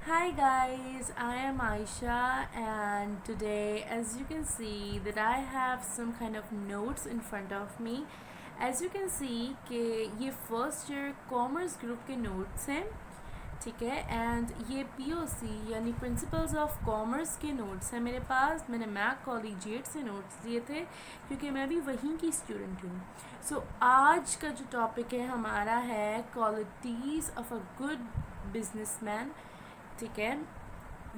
Hi guys, I am Aisha and today as you can see that I have some kind of notes in front of me. As you can see कि ये first year commerce group के notes हैं, ठीक है, and ये POC यानी principles of commerce के notes हैं मेरे पास। मैंने मैक कॉलेजिएट से नोट्स लिए थे क्योंकि मैं भी वहीं की स्टूडेंट हूँ। सो आज का जो टॉपिक है हमारा है qualities of a good businessman, ठीक है,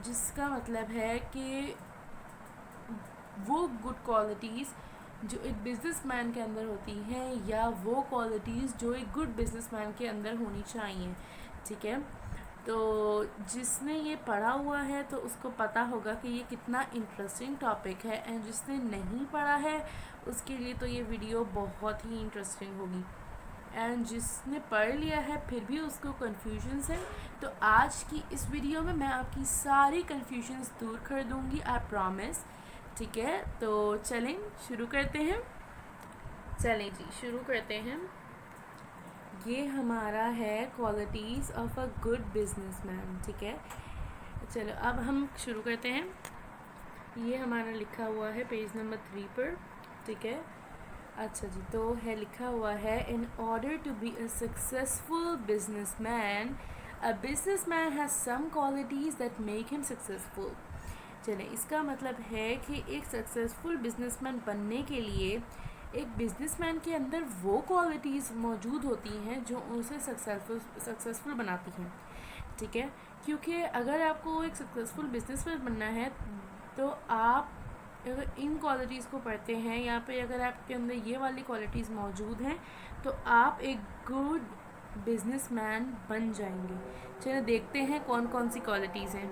जिसका मतलब है कि वो गुड क्वालिटीज़ जो एक बिजनेसमैन के अंदर होती हैं या वो क्वालिटीज़ जो एक गुड बिजनेसमैन के अंदर होनी चाहिए, ठीक है। तो जिसने ये पढ़ा हुआ है तो उसको पता होगा कि ये कितना इंटरेस्टिंग टॉपिक है, एंड जिसने नहीं पढ़ा है उसके लिए तो ये वीडियो बहुत ही इंटरेस्टिंग होगी। एंड जिसने पढ़ लिया है फिर भी उसको कन्फ्यूजन्स है, तो आज की इस वीडियो में मैं आपकी सारी कन्फ्यूजन्स दूर कर दूँगी, आई प्रॉमिस, ठीक है। तो चलें शुरू करते हैं। चलें जी शुरू करते हैं। ये हमारा है qualities of a good businessman, ठीक है। चलो अब हम शुरू करते हैं। ये हमारा लिखा हुआ है पेज नंबर 3 पर, ठीक है। अच्छा जी, तो है लिखा हुआ है in order to be a successful businessman a businessman has some qualities that make him successful. चलें, इसका मतलब है कि एक सक्सेसफुल बिजनेसमैन बनने के लिए एक बिजनेसमैन के अंदर वो क्वालिटीज़ मौजूद होती हैं जो उसे सक्सेसफुल बनाती हैं, ठीक है। क्योंकि अगर आपको एक सक्सेसफुल बिजनेसमैन बनना है तो आप अगर इन क्वालिटीज़ को पढ़ते हैं या फिर अगर आपके अंदर ये वाली क्वालिटीज़ मौजूद हैं तो आप एक गुड बिजनेसमैन बन जाएंगे। चलिए देखते हैं कौन कौन सी क्वालिटीज़ हैं।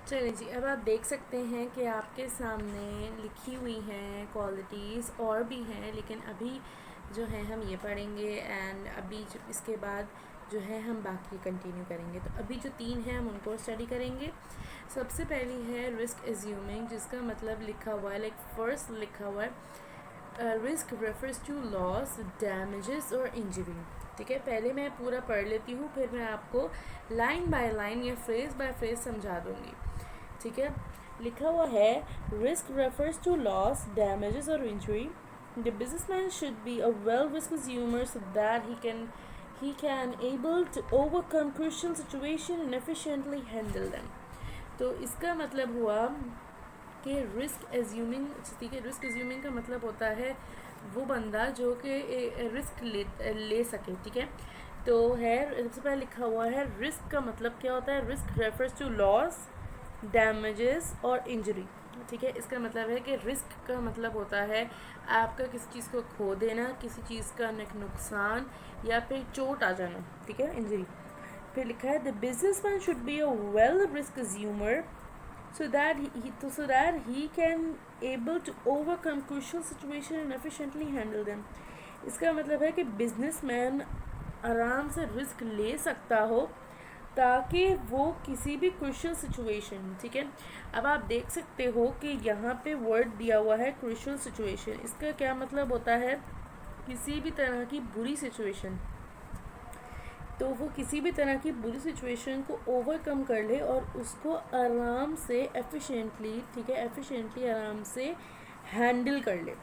चलिए जी, अब आप देख सकते हैं कि आपके सामने लिखी हुई हैं क्वालिटीज़, और भी हैं लेकिन अभी जो है हम ये पढ़ेंगे, एंड अभी इसके बाद जो है हम बाकी कंटिन्यू करेंगे। तो अभी जो 3 हैं हम उनको स्टडी करेंगे। सबसे पहली है रिस्क एज्यूमिंग, जिसका मतलब लिखा हुआ है लाइक फर्स्ट लिखा हुआ है risk refers to loss, damages और इंजरी, ठीक है। पहले मैं पूरा पढ़ लेती हूँ फिर मैं आपको लाइन बाय लाइन या फ्रेज बाय फ्रेज समझा दूँगी, ठीक है। लिखा हुआ है risk refers to loss, damages और injury. The businessman should be a well risk assumer so that he can able to overcome crucial situation and efficiently handle them। तो इसका मतलब हुआ कि रिस्क एज्यूमिंग, ठीक है, रिस्क एज्यूमिंग का मतलब होता है वो बंदा जो कि रिस्क ले सके, ठीक है। तो है सबसे पहले लिखा हुआ है रिस्क का मतलब क्या होता है। Risk refers to loss, damages और इंजरी, ठीक है। इसका मतलब है कि रिस्क का मतलब होता है आपका किसी चीज़ को खो देना, किसी चीज़ का नुकसान या फिर चोट आ जाना, ठीक है, इंजरी। फिर लिखा है the businessman should be a well risk assumer so that he can able to overcome crucial situation and efficiently handle them। इसका मतलब है कि बिजनेसमैन आराम से रिस्क ले सकता हो ताकि वो किसी भी क्रूशियल सिचुएशन, ठीक है। अब आप देख सकते हो कि यहाँ पे वर्ड दिया हुआ है क्रूशियल सिचुएशन। इसका क्या मतलब होता है, किसी भी तरह की बुरी सिचुएशन, तो वो किसी भी तरह की बुरी सिचुएशन को ओवरकम कर ले और उसको आराम से एफिशिएंटली, ठीक है, एफिशिएंटली आराम से हैंडल कर ले,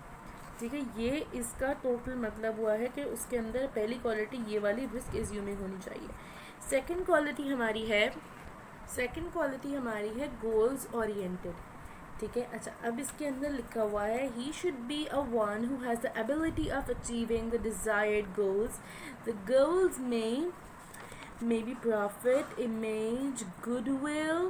ठीक है। ये इसका टोटल मतलब हुआ है कि उसके अंदर पहली क्वालिटी ये वाली रिस्क एज्यूमिंग होनी चाहिए। सेकंड क्वालिटी हमारी है गोल्स ओरिएंटेड, ठीक है। अच्छा, अब इसके अंदर लिखा हुआ है he should be a one who has the ability of achieving the desired goals. The goals में may be profit, image, goodwill,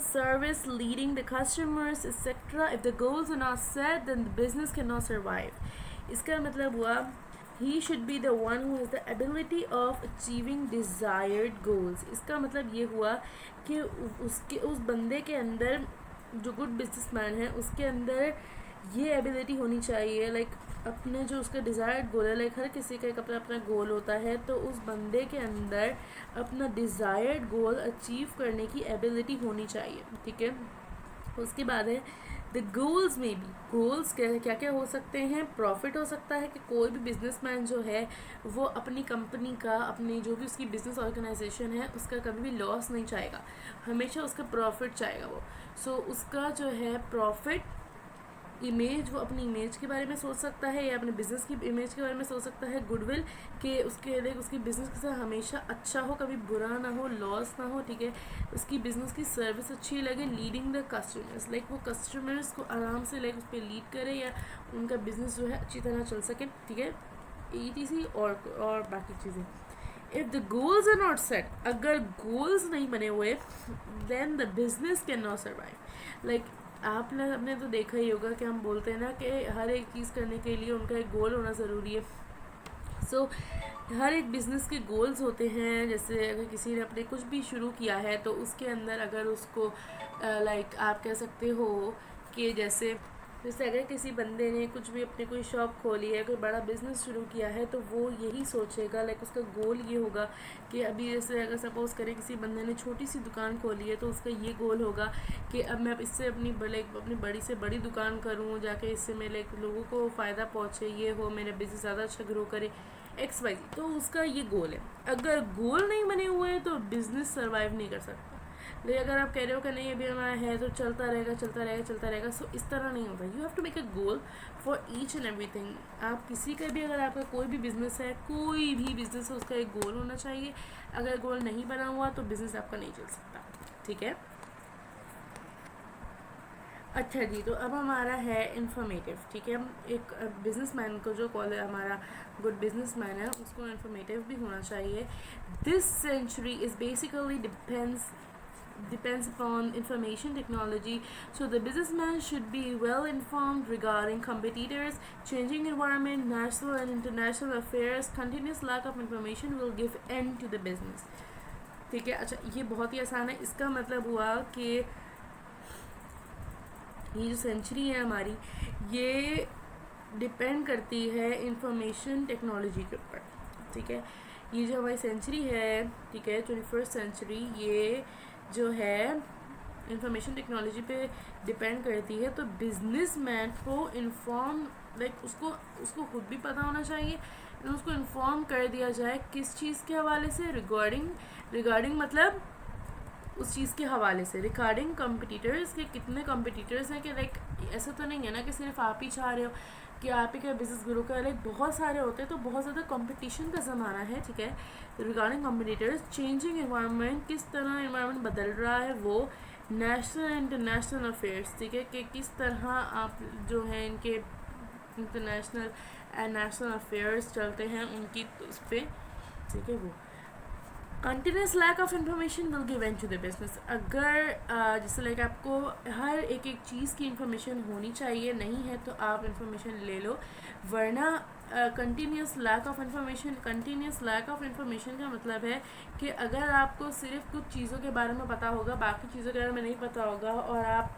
service, leading the customers, etc. If the goals are not set, then the business cannot survive। इसका मतलब हुआ he should be the one who has the ability of achieving desired goals। इसका मतलब ये हुआ कि उस बंदे के अंदर, जो गुड बिजनेसमैन है उसके अंदर ये एबिलिटी होनी चाहिए, लाइक अपने जो उसका डिज़ायर्ड गोल है, लाइक हर किसी का एक अपना अपना गोल होता है, तो उस बंदे के अंदर अपना डिज़ायर्ड गोल अचीव करने की एबिलिटी होनी चाहिए, ठीक है। उसके बाद है द गोल्स में भी गोल्स क्या क्या हो सकते हैं, प्रॉफिट हो सकता है कि कोई भी बिजनेसमैन जो है वो अपनी कंपनी का, अपनी जो भी उसकी बिजनेस ऑर्गेनाइजेशन है उसका कभी भी लॉस नहीं चाहेगा, हमेशा उसका प्रॉफिट चाहेगा वो। सो उसका जो है प्रॉफिट, इमेज, वो अपनी इमेज के बारे में सोच सकता है या अपने बिजनेस की इमेज के बारे में सोच सकता है, गुडविल कि उसके लाइक उसकी बिजनेस के साथ हमेशा अच्छा हो, कभी बुरा ना हो, लॉस ना हो, ठीक है, उसकी बिजनेस की सर्विस अच्छी लगे, लीडिंग द कस्टमर्स, लाइक वो कस्टमर्स को आराम से लाइक उस पर लीड करे या उनका बिजनेस जो है अच्छी तरह चल सके, ठीक है, ETC और बाकी चीज़ें। If the goals are not set, अगर गोल्स नहीं बने हुए, then the business can not survive. Like आपने तो देखा ही होगा कि हम बोलते हैं ना कि हर एक चीज़ करने के लिए उनका एक गोल होना ज़रूरी है। सो हर एक बिज़नेस के गोल्स होते हैं। जैसे अगर किसी ने अपने कुछ भी शुरू किया है तो उसके अंदर अगर उसको लाइक आप कह सकते हो कि जैसे अगर किसी बंदे ने कुछ भी अपनी कोई शॉप खोली है, कोई बड़ा बिज़नेस शुरू किया है, तो वो यही सोचेगा, लाइक उसका गोल ये होगा कि अभी जैसे अगर सपोज़ करें किसी बंदे ने छोटी सी दुकान खोली है तो उसका ये गोल होगा कि अब मैं इससे अपनी बड़ी से बड़ी दुकान करूँ, जाके इससे मेरे लोगों को फ़ायदा पहुँचे, ये हो, मेरा बिज़नेस ज़्यादा अच्छा ग्रो करे, XYZ। तो उसका ये गोल है। अगर गोल नहीं बने हुए हैं तो बिज़नेस सर्वाइव नहीं कर सकता। लेकिन अगर आप कह रहे हो कि नहीं अभी हमारा है तो चलता रहेगा चलता रहेगा चलता रहेगा, सो इस तरह नहीं होता। You have to make a goal for each and everything. आप किसी का भी, अगर आपका कोई भी बिज़नेस है, कोई भी बिज़नेस है, उसका एक गोल होना चाहिए। अगर गोल नहीं बना हुआ तो बिज़नेस आपका नहीं चल सकता, ठीक है। अच्छा जी, तो अब हमारा है इन्फॉर्मेटिव, ठीक है। हम एक बिजनेसमैन को जो कॉल है, हमारा गुड बिजनेसमैन है, उसको इन्फॉर्मेटिव भी होना चाहिए। This century is basically depends upon information technology, so the businessman should be well informed regarding competitors, changing environment, national and international affairs. Continuous lack of information will give end to the business, ठीक है। अच्छा, ये बहुत ही आसान है। इसका मतलब हुआ कि ये जो सेंचुरी है हमारी, ये डिपेंड करती है इंफॉर्मेशन टेक्नोलॉजी के ऊपर, ठीक है। ये जो हमारी सेंचुरी है, ठीक है, 21st सेंचुरी, ये जो है इंफॉर्मेशन टेक्नोलॉजी पे डिपेंड करती है। तो बिजनेसमैन को इन्फॉर्म, लाइक उसको खुद भी पता होना चाहिए, उसको इन्फॉर्म कर दिया जाए किस चीज़ के हवाले से, रिगार्डिंग मतलब उस चीज़ के हवाले से, रिगार्डिंग कॉम्पिटिटर्स के कितने कॉम्पिटिटर्स हैं, कि लाइक ऐसा तो नहीं है ना कि सिर्फ आप ही चाह रहे हो कि आप ही का बिजनेस ग्रो कर, लाइक बहुत सारे होते हैं, तो बहुत ज़्यादा कंपटीशन का ज़माना है, ठीक है। रिगार्डिंग कॉम्पिटिटर्स, चेंजिंग एनवायरनमेंट, किस तरह एनवायरनमेंट बदल रहा है वो, नेशनल एंड इंटरनेशनल अफेयर्स, ठीक है, कि किस तरह आप जो है इनके इंटरनेशनल एंड नेशनल अफेयर्स चलते हैं उनकी उस पर, ठीक है। वो continuous lack of information will give end to the business. अगर जैसे लाइक आपको हर एक चीज़ की इंफॉर्मेशन होनी चाहिए, नहीं है तो आप इंफॉर्मेशन ले लो, वरना कंटिन्यूस लैक ऑफ इंफॉर्मेशन का मतलब है कि अगर आपको सिर्फ कुछ चीज़ों के बारे में पता होगा, बाकी चीज़ों के बारे में नहीं पता होगा, और आप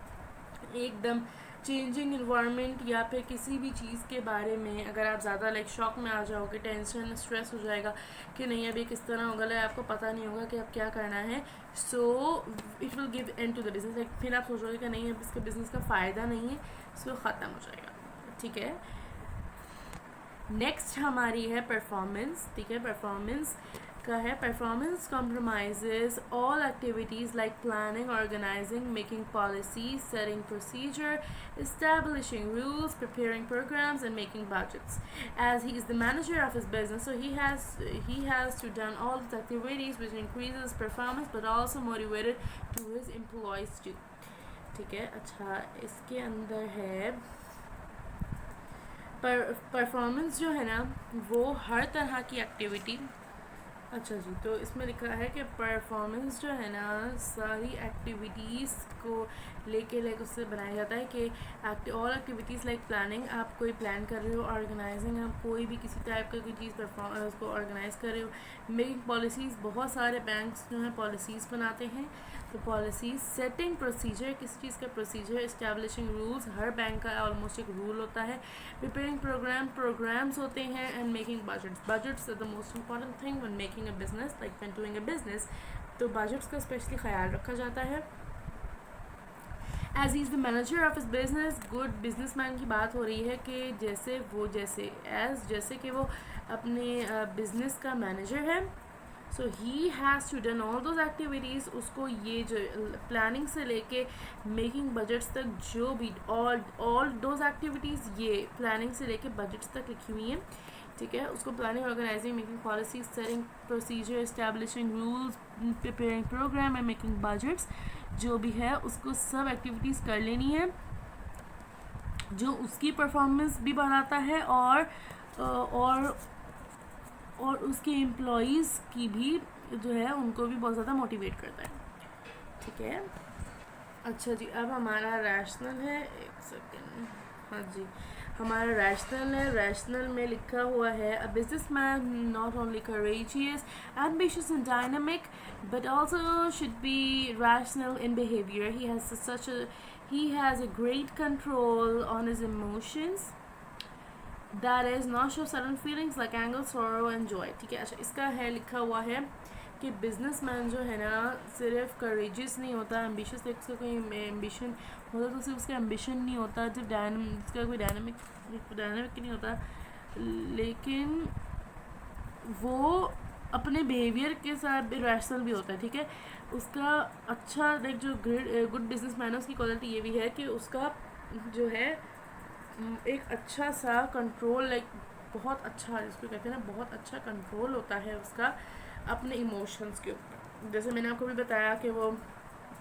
एकदम चेंजिंग इन्वायरमेंट या फिर किसी भी चीज़ के बारे में अगर आप ज़्यादा लाइक शॉक में आ जाओगे, टेंशन स्ट्रेस हो जाएगा कि नहीं अभी किस तरह होगा, लाइक आपको पता नहीं होगा कि अब क्या करना है, so it will give end to the business. Like फिर आप सोचोगे कि नहीं अब इसके बिजनेस का फ़ायदा नहीं है, सो ख़त्म हो जाएगा, ठीक है। नेक्स्ट हमारी है परफॉर्मेंस, ठीक है। परफॉर्मेंस का है, performance compromises all activities like planning, organizing, making policies, setting procedure, establishing rules, preparing programs, and making budgets. As he is the manager of his business, so he has to done all these activities which increases performance but also motivated to his employees too, ठीक है। अच्छा, इसके अंदर है performance जो है ना, वो हर तरह की एक्टिविटी, अच्छा जी, तो इसमें लिखा है कि परफॉर्मेंस जो है ना सारी एक्टिविटीज़ को लेके लाइक उससे बनाया जाता है कि ऑल एक्टिविटीज़ लाइक प्लानिंग, आप कोई प्लान कर रहे हो, ऑर्गेनाइजिंग, आप कोई भी किसी टाइप का कोई चीज़ उसको ऑर्गेनाइज कर रहे हो, मेकिंग पॉलिसीज़, बहुत सारे बैंक्स जो हैं पॉलिसीज़ बनाते हैं, तो पॉलिसीज़, सेटिंग प्रोसीजर, किस चीज़ का प्रोसीजर, इस्टेब्लिशिंग रूल्स, हर बैंक का ऑलमोस्ट एक रूल होता है, प्रिपेयरिंग प्रोग्राम्स होते हैं, and making budgets are the most important thing when making a business, like when doing a business, तो बजट्स का स्पेशली ख्याल रखा जाता है। As is the manager of his business, good businessman की बात हो रही है कि जैसे कि वो अपने बिजनेस का मैनेजर है, so he has to done all those activities. उसको ये जो प्लानिंग से लेके मेकिंग बजट्स तक जो भी ऑल दोज एक्टिविटीज़ ये प्लानिंग से लेके बजट्स तक लिखी हुई हैं, ठीक है। उसको planning, organising, making policies, setting procedure, establishing rules, preparing programme and making budgets, जो भी है उसको सब एक्टिविटीज़ कर लेनी है, जो उसकी परफॉर्मेंस भी बढ़ाता है और और उसके एम्प्लॉयज़ की भी जो है उनको भी बहुत ज़्यादा मोटिवेट करता है, ठीक है। अच्छा जी, अब हमारा रैशनल है, एक सेकेंड, हाँ जी, हमारा रैशनल है। रैशनल में लिखा हुआ है a business man not only courageous, ambitious and dynamic but also should be rational in behavior. He has a great control on his emotions, that is not show sudden feelings like anger, sorrow and joy, ठीक है। अच्छा, इसका है लिखा हुआ है कि businessman जो है ना सिर्फ करेजियस नहीं होता, एम्बिशियस, उसका कोई एम्बिशन होता तो सिर्फ उसका एम्बिशन नहीं होता, जब उसका कोई डायनामिक नहीं होता, लेकिन वो अपने बिहेवियर के साथ भी रैशनल भी होता है, ठीक है। उसका अच्छा लाइक जो गुड बिजनेसमैन है उसकी क्वालिटी ये भी है कि उसका जो है एक अच्छा सा कंट्रोल, लाइक बहुत अच्छा, जिसको कहते हैं ना बहुत अच्छा कंट्रोल होता है उसका अपने इमोशंस के ऊपर। जैसे मैंने आपको भी बताया कि वो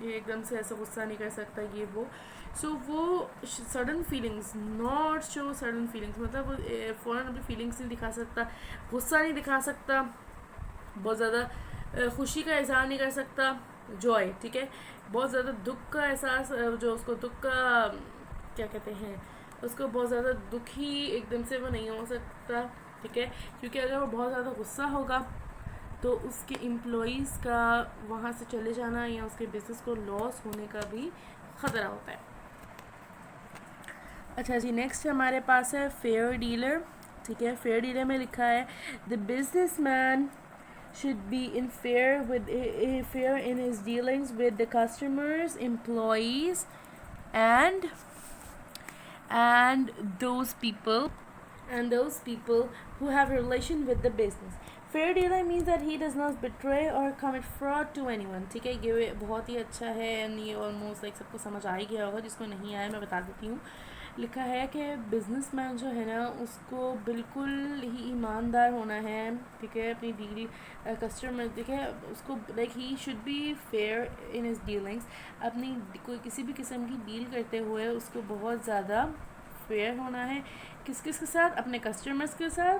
ये एकदम से ऐसा गुस्सा नहीं कर सकता ये वो, सो वो sudden feelings, not show sudden feelings, मतलब वो फ़ौरन अपनी फीलिंग्स नहीं दिखा सकता, गुस्सा नहीं दिखा सकता, बहुत ज़्यादा खुशी का इजहार नहीं कर सकता, जॉय, ठीक है। बहुत ज़्यादा दुख का एहसास, जो उसको दुख का क्या कहते हैं, उसको बहुत ज़्यादा दुखी एकदम से वो नहीं हो सकता, ठीक है, क्योंकि अगर वो बहुत ज़्यादा गुस्सा होगा तो उसके एम्प्लॉयज़ का वहाँ से चले जाना या उसके बिजनेस को लॉस होने का भी ख़तरा होता है। अच्छा जी, नेक्स्ट हमारे पास है फेयर डीलर, ठीक है। फेयर डीलर में लिखा है the business man should be fair in his dealings with the customers, employees and and those people who have a relation with the business. Fair dealer means that he does not betray or commit fraud to anyone, ठीक है। ये बहुत ही अच्छा है and ये almost like सबको समझ आ ही गया होगा, जिसको नहीं आया मैं बता देती हूँ। लिखा है कि बिजनेसमैन जो है ना उसको बिल्कुल ही ईमानदार होना है, ठीक है, अपनी डील कस्टमर, ठीक है, उसको like he should be fair in his dealings, अपनी कोई किसी भी किस्म की डील करते हुए उसको बहुत ज़्यादा फेयर होना है। किस किस के साथ? अपने कस्टमर्स के साथ,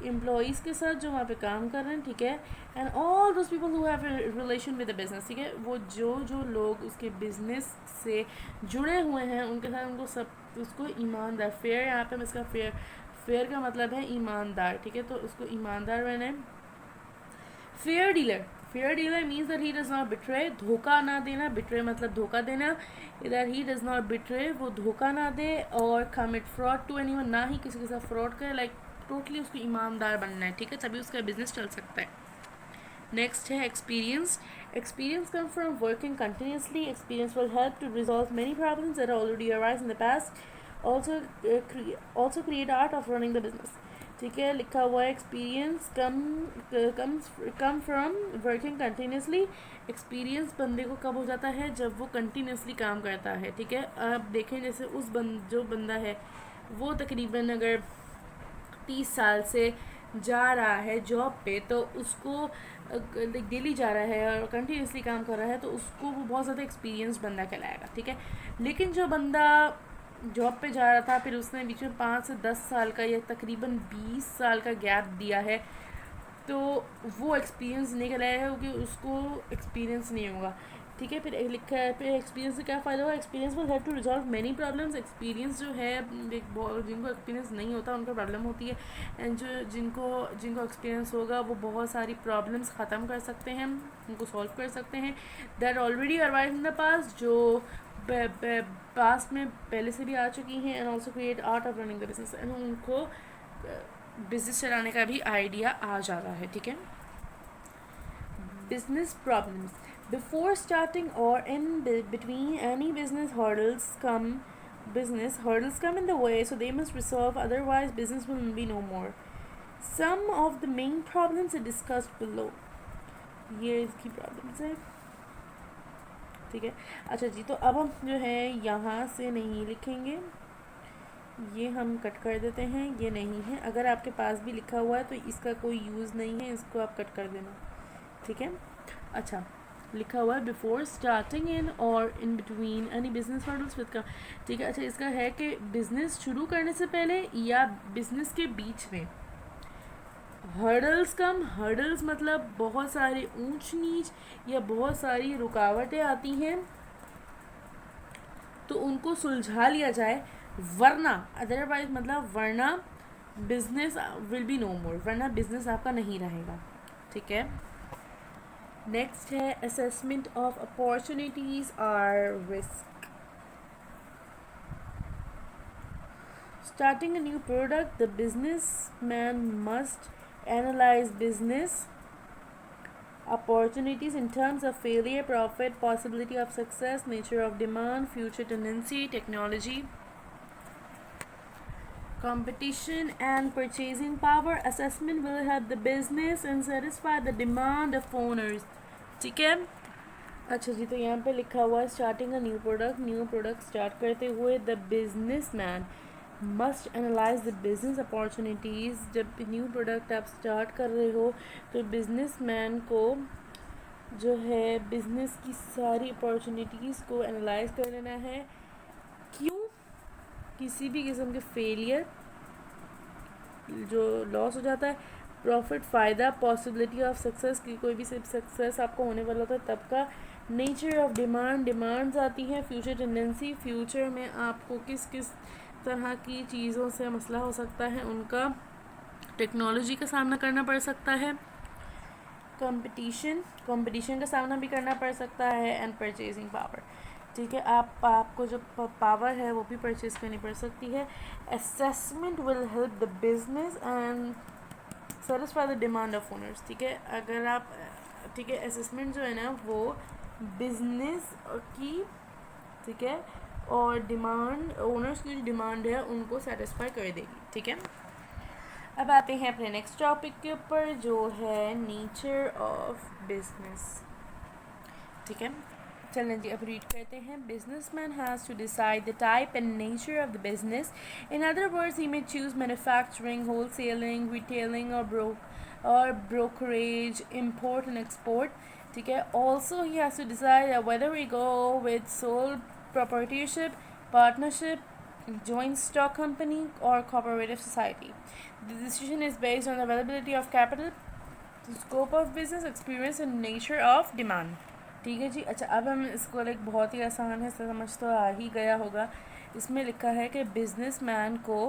एम्प्लॉयज़ के साथ जो वहाँ पे काम कर रहे हैं, ठीक है, and all those people who have relation with the business, ठीक है, वो जो लोग उसके बिजनेस से जुड़े हुए हैं उनके साथ उनको सब उसको ईमानदार, फेयर, यहाँ पे इसका फेयर का मतलब है ईमानदार, ठीक है, तो उसको ईमानदार रहना है। Fair dealer means that he does not betray, धोखा ना देना, बिट्रे मतलब धोखा देना, इधर ही डज नॉट बिट्रे, वो धोखा ना दे, और कमिट फ्रॉड टू एनीवन, ना ही किसी के साथ फ्रॉड करे, लाइक टोटली उसको ईमानदार बनना है, ठीक है, तभी उसका बिजनेस चल सकता है। नेक्स्ट है experience come from working continuously, experience will help to resolve many problems that already arise in the past, also create art of running the business, ठीक है। लिखा हुआ है experience come from working continuously, experience बंदे को कब हो जाता है? जब वो कंटिन्यूसली काम करता है, ठीक है। आप देखें जैसे जो बंदा है वो तकरीबन अगर 30 साल से जा रहा है जॉब पे, तो उसको डेली जा रहा है और कंटिन्यूसली काम कर रहा है, तो उसको वो बहुत ज़्यादा एक्सपीरियंस बंदा कहलाएगा, ठीक है। लेकिन जो बंदा जॉब पे जा रहा था, फिर उसने बीच में 5 से 10 साल का या तकरीबन 20 साल का गैप दिया है, तो वो एक्सपीरियंस नहीं कहलाएगा, क्योंकि उसको एक्सपीरियंस नहीं होगा, ठीक है। फिर लिखा है, फिर एक्सपीरियंस से क्या फ़ायदा होगा? Experience will help to resolve many problems, experience जो है जिनको एक्सपीरियंस नहीं होता उनको प्रॉब्लम होती है, एंड जिनको एक्सपीरियंस होगा वो बहुत सारी प्रॉब्लम्स ख़त्म कर सकते हैं, उनको सॉल्व कर सकते हैं, that already arrive in the past, जो पास्ट में पहले से भी आ चुकी हैं, and also create art of running the business, and उनको बिजनेस चलाने का भी आइडिया आ जाता है, ठीक है। business problems. Before starting or in between any business hurdles come in the way, so they must resolve, otherwise business will be no more. Some of the main problems are discussed below. ये इसकी problems है, ठीक है। अच्छा जी, तो अब हम जो है यहाँ से नहीं लिखेंगे, ये हम कट कर देते हैं, ये नहीं है। अगर आपके पास भी लिखा हुआ है तो इसका कोई यूज़ नहीं है, इसको आप कट कर देना, ठीक है। अच्छा, लिखा हुआ है बिफोर स्टार्टिंग इन और in between any business hurdles with का, ठीक है। अच्छा, इसका है कि बिजनेस शुरू करने से पहले या बिजनेस के बीच में हर्डल्स कम, हर्डल्स मतलब बहुत सारी ऊंच नीच या बहुत सारी रुकावटें आती हैं तो उनको सुलझा लिया जाए, वरना अदरवाइज मतलब वरना बिजनेस विल बी नो मोर, वरना बिजनेस आपका नहीं रहेगा, ठीक है। नेक्स्ट है असेसमेंट ऑफ अपॉर्चुनिटीज और risk. Starting a new product, the businessman must analyze business opportunities in terms of failure, profit, possibility of success, nature of demand, future tendency, technology, competition, and purchasing power. Assessment will help the business and satisfy the demand of owners. ठीक है। अच्छा जी, तो यहाँ पे लिखा हुआ है starting a new product start करते हुए the businessman must analyse the business opportunities. जब न्यू प्रोडक्ट आप स्टार्ट कर रहे हो तो बिजनेसमैन को जो है बिजनेस की सारी अपॉर्चुनिटीज़ को एनालाइज कर लेना है। क्यों? किसी भी किस्म के फेलियर, जो लॉस हो जाता है, प्रॉफिट फ़ायदा, पॉसिबिलिटी ऑफ सक्सेस की कोई भी सक्सेस आपको होने वाला होता है तब का, नेचर ऑफ डिमांड, डिमांड्स आती हैं, फ्यूचर टेंडेंसी, फ्यूचर में आपको किस किस तरह की चीज़ों से मसला हो सकता है उनका, टेक्नोलॉजी का सामना करना पड़ सकता है, कंपटीशन का सामना भी करना पड़ सकता है, एंड परचेजिंग पावर, ठीक है। आपको जो पावर है वो भी परचेज करनी पड़ सकती है। Assessment will help the business and satisfy the demand of owners, ठीक है। अगर आप, ठीक है, असेसमेंट जो है ना वो बिजनेस की, ठीक है, और डिमांड, ओनर्स की जो डिमांड है उनको सेटिस्फाई कर देगी, ठीक है। अब आते हैं अपने नेक्स्ट टॉपिक के ऊपर जो है नेचर ऑफ बिजनेस, ठीक है। चलें जी, अब रीड करते हैं। Businessman has to decide the type and nature of the business. In other words, he may choose manufacturing, wholesaling, retailing और ब्रोकरेज, इम्पोर्ट एंड एक्सपोर्ट, ठीक है। Also he has to decide whether we go with sole proprietorship, partnership, joint stock company or cooperative society. The decision is based on the availability of capital, the scope of business, experience and nature of demand, ठीक है जी। अच्छा, अब हम इसको एक बहुत ही आसान है, समझ तो आ ही गया होगा। इसमें लिखा है कि बिजनेसमैन को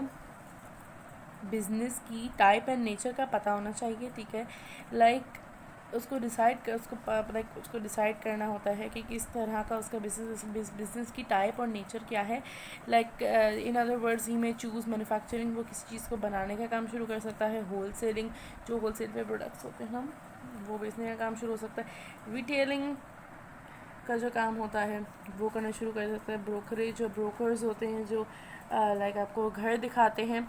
बिजनेस की टाइप एंड नेचर का पता होना चाहिए, ठीक है। लाइक उसको डिसाइड करना होता है कि किस तरह का उसका बिजनेस की टाइप और नेचर क्या है। लाइक इन अदर वर्ड्स, ही में चूज़ मैन्युफैक्चरिंग, वो किसी चीज़ को बनाने का काम शुरू कर सकता है। होलसेलिंग, जो होलसेल पे प्रोडक्ट्स होते हैं ना वो बेचने का काम शुरू हो सकता है। रिटेलिंग का जो काम होता है वो करना शुरू कर सकता है। ब्रोकरेज, जो ब्रोकर्स होते हैं जो लाइक आपको घर दिखाते हैं,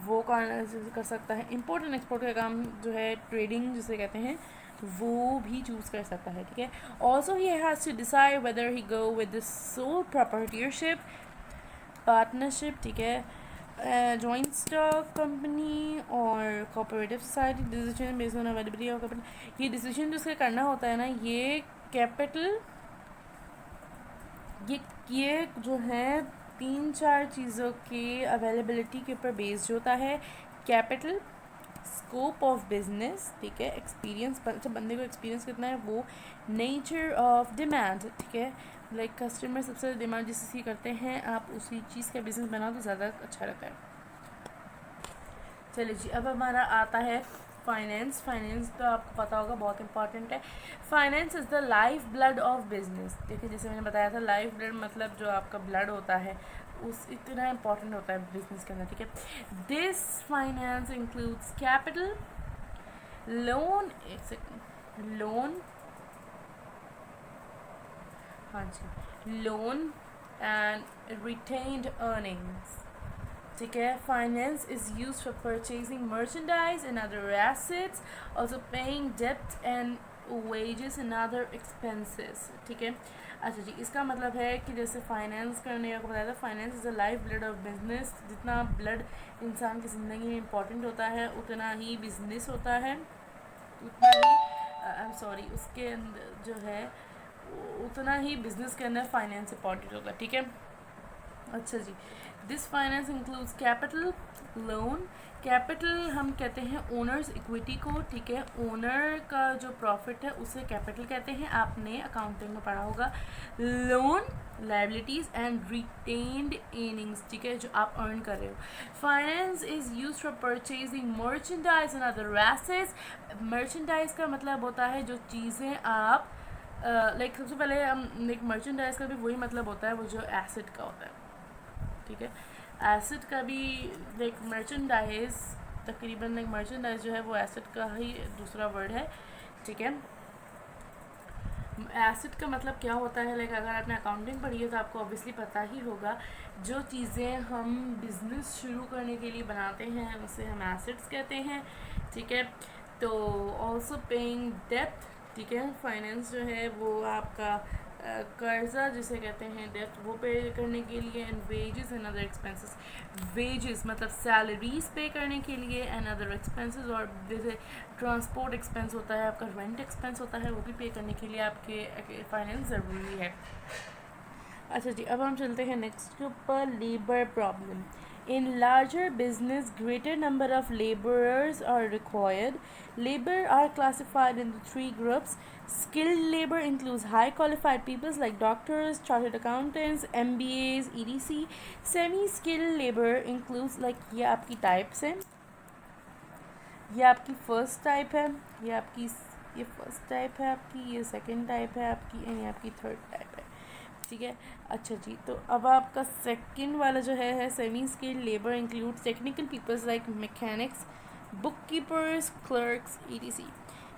वो कर सकता है। इम्पोर्ट एंड एक्सपोर्ट का काम जो है, ट्रेडिंग जिसे कहते हैं, वो भी चूज़ कर सकता है, ठीक है। Also he has to decide whether he go with the sole proprietorship, partnership, ठीक है, जॉइंट स्टॉक कंपनी और cooperative society. Decision based on availability of capital, ये डिसीजन जो उसका करना होता है ना, ये कैपिटल, ये जो है 3-4 चीज़ों की अवेलेबिलिटी के ऊपर बेस्ड होता है। कैपिटल, स्कोप ऑफ बिजनेस, ठीक है, एक्सपीरियंस, बंदे को एक्सपीरियंस कितना है वो, नेचर ऑफ डिमांड, ठीक है, लाइक कस्टमर सबसे ज़्यादा डिमांड जिस चीज़ की करते हैं, आप उसी चीज़ का बिजनेस बनाओ तो ज़्यादा अच्छा रहता है। चलिए जी, अब हमारा आता है फाइनेंस। फाइनेंस तो आपको पता होगा बहुत इंपॉर्टेंट है। Finance is the life blood of business, देखिए जैसे मैंने बताया था, लाइफ ब्लड मतलब जो आपका ब्लड होता है उस इतना इंपॉर्टेंट होता है बिजनेस के अंदर, ठीक है। This finance includes capital, loan, एक सेकेंड, लोन, हाँ जी, लोन एंड रिटेन्ड अर्निंग्स, ठीक है। Finance is use for purchasing merchandise and other assets, also paying डेप्ट and wages and other expenses, ठीक है। अच्छा जी, इसका मतलब है कि जैसे फाइनेंस करने का बताया था, finance is a life blood of business. जितना ब्लड इंसान की ज़िंदगी में इम्पॉर्टेंट होता है उतना ही बिजनेस होता है, उतना ही आई एम सॉरी उसके अंदर जो है उतना ही बिजनेस के अंदर फाइनेंस इम्पॉर्टेंट होता है, ठीक है। अच्छा जी, this finance includes capital, loan. Capital हम कहते हैं ओनर्स इक्विटी को, ठीक है। ओनर का जो प्रॉफिट है उसे कैपिटल कहते हैं, आपने अकाउंटिंग में पढ़ा होगा। Loan liabilities and retained earnings, ठीक है, जो आप अर्न कर रहे हो। Finance is use for purchasing merchandise and other assets. Merchandise का मतलब होता है जो चीज़ें आप लाइक सबसे पहले हम एक मर्चेंडाइज का भी वही मतलब होता है वो जो एसेट का होता है, ठीक है। एसेट का भी लाइक मर्चेंडाइज, तकरीबन लाइक मर्चेंडाइज जो है वो एसेट का ही दूसरा वर्ड है, ठीक है। एसेट का मतलब क्या होता है, लाइक अगर आपने अकाउंटिंग पढ़ी है तो आपको ऑब्वियसली पता ही होगा, जो चीज़ें हम बिज़नेस शुरू करने के लिए बनाते हैं उसे हम एसेट्स कहते हैं, ठीक है। तो ऑल्सो पेइंग डेप्ट, ठीक है। फाइनेंस जो है वो आपका कर्जा जिसे कहते हैं डेप्ट वो पे करने के लिए, and wages and other expenses. Wages मतलब सैलरीज पे करने के लिए, एंड अदर एक्सपेंसेस, और जैसे ट्रांसपोर्ट एक्सपेंस होता है आपका, रेंट एक्सपेंस होता है, वो भी पे करने के लिए आपके फाइनेंस ज़रूरी है। अच्छा जी, अब हम चलते हैं नेक्स्ट के ऊपर, labour problem. In larger business, greater number of laborers are required. Labor are classified into three groups. Skilled labor includes high qualified people like doctors, chartered accountants, MBAs, etc. Semi-skilled labor includes like ये आपकी types हैं, ये आपकी first type है, ये आपकी ये first type है आपकी, ये सेकंड टाइप है आपकी, एंड ये आपकी थर्ड टाइप है, ठीक है। अच्छा जी, तो अब आपका सेकंड वाला जो है semi skilled labour includes technical peoples like mechanics, book keepers, clerks, ETC.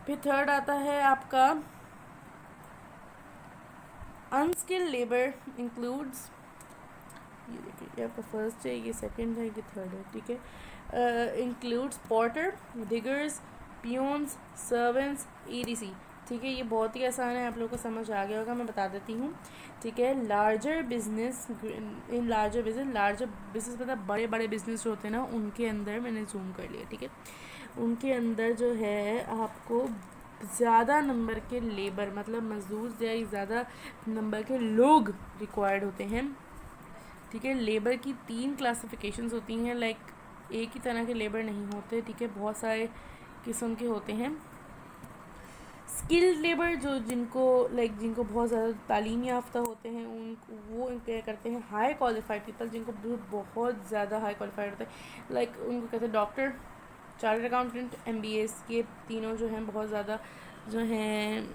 फिर थर्ड आता है आपका अनस्किल्ड लेबर इंक्लूड्स, ये देखिए ये आपका फर्स्ट है, ये सेकंड है, ये थर्ड है, ठीक है। Includes porter, diggers, peons, servants, ETC, ठीक है। ये बहुत ही आसान है, आप लोगों को समझ आ गया होगा, मैं बता देती हूँ, ठीक है। Larger business, in larger business मतलब बड़े बड़े बिजनेस जो होते हैं ना उनके अंदर, मैंने जूम कर लिया, ठीक है। उनके अंदर जो है आपको ज़्यादा नंबर के लेबर मतलब मजदूर या ज़्यादा नंबर के लोग रिक्वायर्ड होते हैं, ठीक है। लेबर की 3 क्लासिफिकेशंस होती हैं, लाइक एक ही तरह के लेबर नहीं होते, ठीक है, बहुत सारे किस्म के होते हैं। स्किल्ड लेबर जो जिनको बहुत ज़्यादा तालीम याफ्ता होते हैं उन वो क्या करते हैं, हाई क्वालिफाइड पीपल जिनको बहुत ज़्यादा हाई क्वालिफाइड होते हैं, लाइक उनको कहते हैं डॉक्टर, चार्टर्ड अकाउंटेंट, MBAs, ये तीनों जो हैं बहुत ज़्यादा जो हैं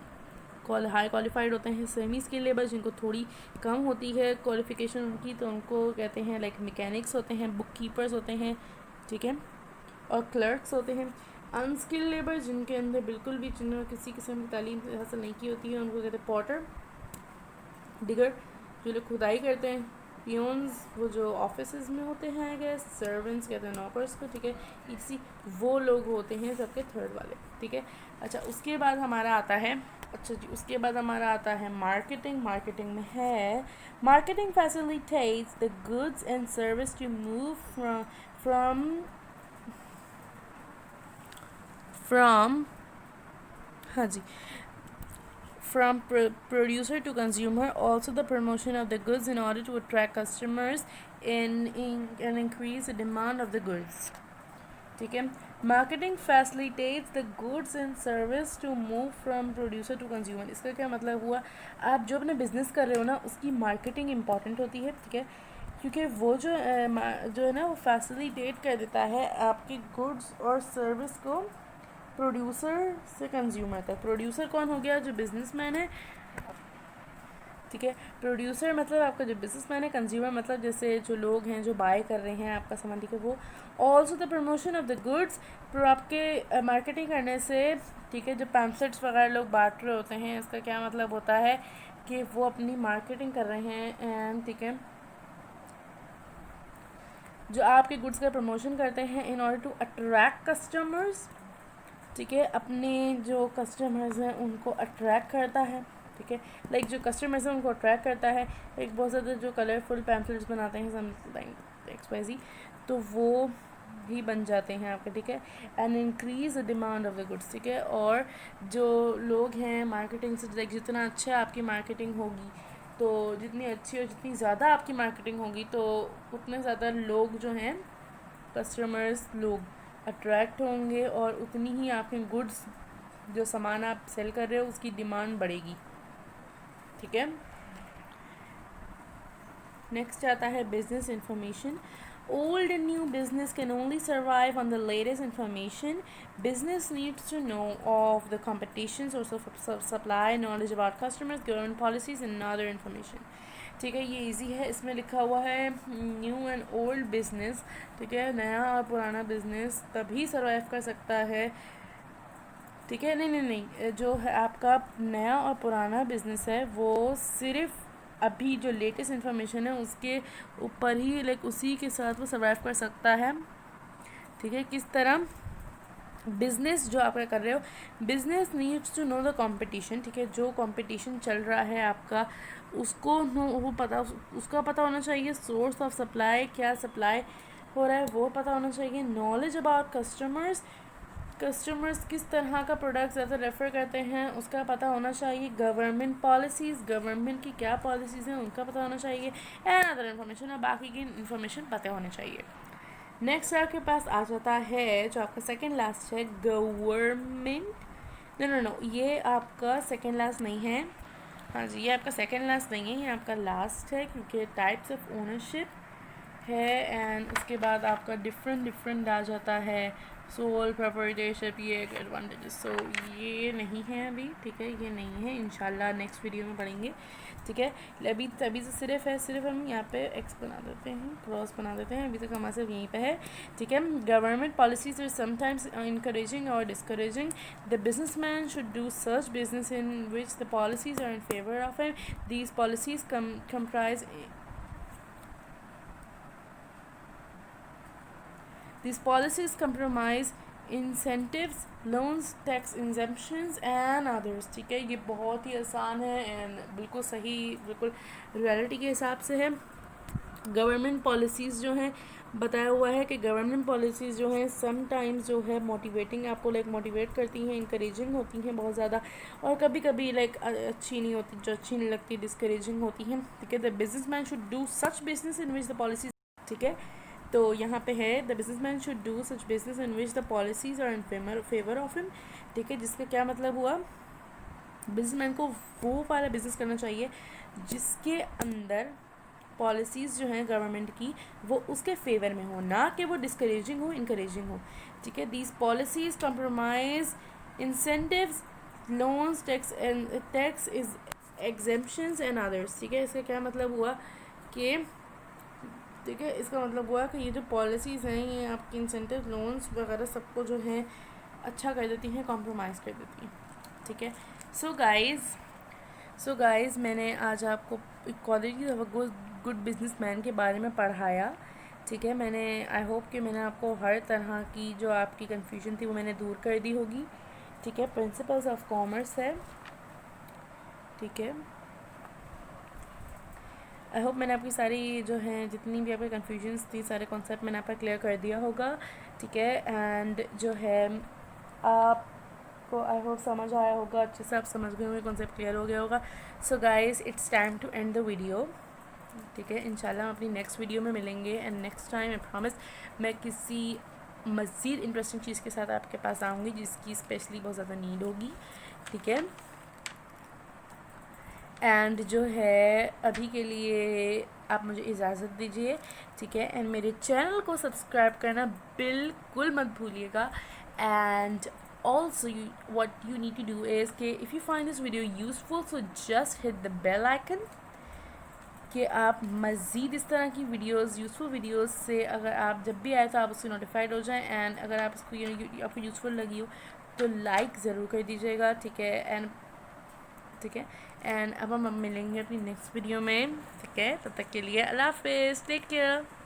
हाई क्वालिफाइड होते हैं। सेमी स्किल लेबर जिनको थोड़ी कम होती है क्वालिफिकेशन उनकी, तो उनको कहते हैं लाइक मैकेनिक्स होते हैं, बुक कीपर्स होते हैं, ठीक है, और क्लर्क्स होते हैं। अनस्किल्ड लेबर जिनके अंदर बिल्कुल भी जिन्होंने किसी किस्म की तालीम हासिल नहीं की होती है उनको कहते हैं पॉटर, डिगर जो लोग खुदाई करते हैं, पियोन्स वो जो ऑफिस में होते हैं, आई गेस, सर्वेंट्स कहते हैं नौकर्स को, ठीक है, इसी वो लोग होते हैं सबके थर्ड वाले, ठीक है। अच्छा उसके बाद हमारा आता है, अच्छा जी उसके बाद हमारा आता है मार्केटिंग। मार्केटिंग में है marketing facilitates the goods and service to move from हाँ जी from producer to consumer, also the promotion of the goods in order to attract customers and increase the demand of the goods, ठीक है। Marketing facilitates the goods and service to move from producer to consumer. इसका क्या मतलब हुआ, आप जो अपना business कर रहे हो ना उसकी मार्केटिंग इंपॉर्टेंट होती है, ठीक है, क्योंकि वो जो है ना वो फैसिलिटेट कर देता है आपके गुड्स और सर्विस को प्रोड्यूसर से कंज्यूमर तक। प्रोड्यूसर कौन हो गया, जो बिजनेसमैन है, ठीक है। प्रोड्यूसर मतलब आपका जो बिजनेसमैन है, कंज्यूमर मतलब जैसे जो लोग हैं जो बाय कर रहे हैं आपका सामान, ठीक है, वो। Also the promotion of the goods, पर आपके मार्केटिंग करने से, ठीक है, जो पैम्पलेट्स वगैरह लोग बांट रहे होते हैं, इसका क्या मतलब होता है कि वो अपनी मार्केटिंग कर रहे हैं, एंड ठीक है, जो आपके गुड्स का प्रमोशन करते हैं in order to attract customers, ठीक है, अपने जो कस्टमर्स हैं उनको अट्रैक्ट करता है, ठीक है, लाइक जो कस्टमर्स हैं उनको अट्रैक्ट करता है। एक बहुत ज़्यादा जो कलरफुल पैम्पलेट्स बनाते हैं समथिंग एक्सवाइजी, तो वो भी बन जाते हैं आपके, ठीक है। And increase the demand of the goods, ठीक है। और जो लोग हैं मार्केटिंग से, लाइक जितना अच्छा आपकी मार्केटिंग होगी, तो जितनी अच्छी और जितनी ज़्यादा आपकी मार्केटिंग होगी, तो उतने ज़्यादा लोग जो हैं कस्टमर्स लोग अट्रैक्ट होंगे, और उतनी ही आपके गुड्स जो सामान आप सेल कर रहे हो उसकी डिमांड बढ़ेगी, ठीक है। नेक्स्ट आता है business information. Old and new business can only survive on the latest information. Business needs to know of the competition, source of supply, knowledge about customers, government policies and other information. ठीक है, ये easy है। इसमें लिखा हुआ है new and old business, ठीक है, नया और पुराना बिजनेस तभी सर्वाइव कर सकता है, ठीक है। नहीं नहीं नहीं, जो है आपका नया और पुराना बिजनेस है वो सिर्फ अभी जो लेटेस्ट इन्फॉर्मेशन है उसके ऊपर ही, लाइक उसी के साथ वो सर्वाइव कर सकता है, ठीक है। किस तरह? बिज़नेस जो आप कर रहे हो, business needs to know the competition, ठीक है, जो कंपटीशन चल रहा है आपका उसको वो पता, उसका पता होना चाहिए। सोर्स ऑफ सप्लाई, क्या सप्लाई हो रहा है वो पता होना चाहिए। नॉलेज अबाउट कस्टमर्स, कस्टमर्स किस तरह का प्रोडक्ट ज़्यादा रेफ़र करते हैं उसका पता होना चाहिए। गवर्नमेंट पॉलिसीज़, गवर्नमेंट की क्या पॉलिसीज़ हैं उनका पता होना चाहिए। एंड अदर इन्फॉर्मेशन, और बाकी की इन्फॉर्मेशन पता होनी चाहिए। नेक्स्ट आपके पास आ जाता है जो आपका सेकेंड लास्ट है, गवर्नमेंट। नो नो नो, ये आपका सेकेंड लास्ट नहीं है। हाँ जी, ये आपका सेकेंड लास्ट नहीं है, ये आपका लास्ट है, क्योंकि टाइप्स ऑफ ओनरशिप है। एंड उसके बाद आपका डिफरेंट आ जाता है, सोल प्रोप्राइटरशिप, ये एडवांटेजेस। सो ये नहीं है अभी, ठीक है, ये नहीं है, इंशाल्लाह नेक्स्ट वीडियो में पढ़ेंगे, ठीक है। अभी से सिर्फ हम यहाँ पे एक्स बना देते हैं, क्रॉस बना देते हैं, अभी तक हमारा सिर्फ यहीं पे है, ठीक है। Government policies are sometimes encouraging or discouraging. The businessman should do such business in which the policies are in favor of him. These policies comprise These policies compromise incentives, loans, tax exemptions and others, ठीक है। ये बहुत ही आसान है and बिल्कुल सही, बिल्कुल reality के हिसाब से है। गवर्नमेंट पॉलिसीज़ जो हैं, बताया हुआ है कि गवर्नमेंट पॉलिसीज़ जो हैं समटाइम्स जो है मोटिवेटिंग, आपको लाइक मोटिवेट करती हैं, इंकरेजिंग होती हैं बहुत ज़्यादा, और कभी कभी लाइक अच्छी नहीं होती, जो अच्छी नहीं लगती डिस्करेजिंग होती हैं, ठीक है। The business man should do such business in which the policies, ठीक है। तो यहाँ पे है the businessman should do such business in which the policies are in favour of him, ठीक है। जिसका क्या मतलब हुआ, बिजनेसमैन को वो वाला बिजनेस करना चाहिए जिसके अंदर पॉलिसीज़ जो हैं गवर्नमेंट की वो उसके फेवर में हो, ना कि वो डिस्करेजिंग हो, इनकरेजिंग हो, ठीक है। These policies compromise incentives, loans, tax is exemptions and others, ठीक है। इसका क्या मतलब हुआ कि, ठीक है, इसका मतलब हुआ कि ये जो पॉलिसीज़ हैं ये आपकी इंसेंटिव, लोन्स वगैरह सबको जो है अच्छा कर देती हैं, कॉम्प्रोमाइज़ कर देती हैं, ठीक है। सो गाइज़ मैंने आज आपको quality of a good businessman के बारे में पढ़ाया, ठीक है। मैंने आई होप कि मैंने आपको हर तरह की जो आपकी कन्फ्यूजन थी वो मैंने दूर कर दी होगी, ठीक है। प्रिंसिपल्स ऑफ कॉमर्स है, ठीक है। आई होप मैंने आपकी सारी जो हैं जितनी भी आपकी कन्फ्यूजन्स थी, सारे कॉन्सेप्ट मैंने आपका क्लियर कर दिया होगा, ठीक है। एंड जो है आपको आई होप समझ आया होगा, अच्छे से आप समझ गए होंगे, कॉन्सेप्ट क्लियर हो गया होगा। So guys it's time to end the video, ठीक है। इंशाल्लाह हम अपनी नेक्स्ट वीडियो में मिलेंगे, and next time I promise मैं किसी मज़ीद इंटरेस्टिंग चीज़ के साथ आपके पास आऊँगी जिसकी स्पेशली बहुत ज़्यादा नीड होगी, ठीक है। एंड जो है अभी के लिए आप मुझे इजाज़त दीजिए, ठीक है। एंड मेरे चैनल को सब्सक्राइब करना बिल्कुल मत भूलिएगा, and also what you need to do is कि if you find this video useful, so just hit the bell icon कि आप मज़ीद इस तरह की वीडियोस, यूज़फुल वीडियोस से अगर आप जब भी आए तो आप उससे नोटिफाइड हो जाएं। एंड अगर आप इसको आपको यूज़फुल लगी हो तो लाइक ज़रूर कर दीजिएगा, ठीक है। ठीक है, एंड अब हम मिलेंगे अपनी नेक्स्ट वीडियो में, ठीक है। तब तक के लिए अल्लाह हाफिज़, टेक केयर।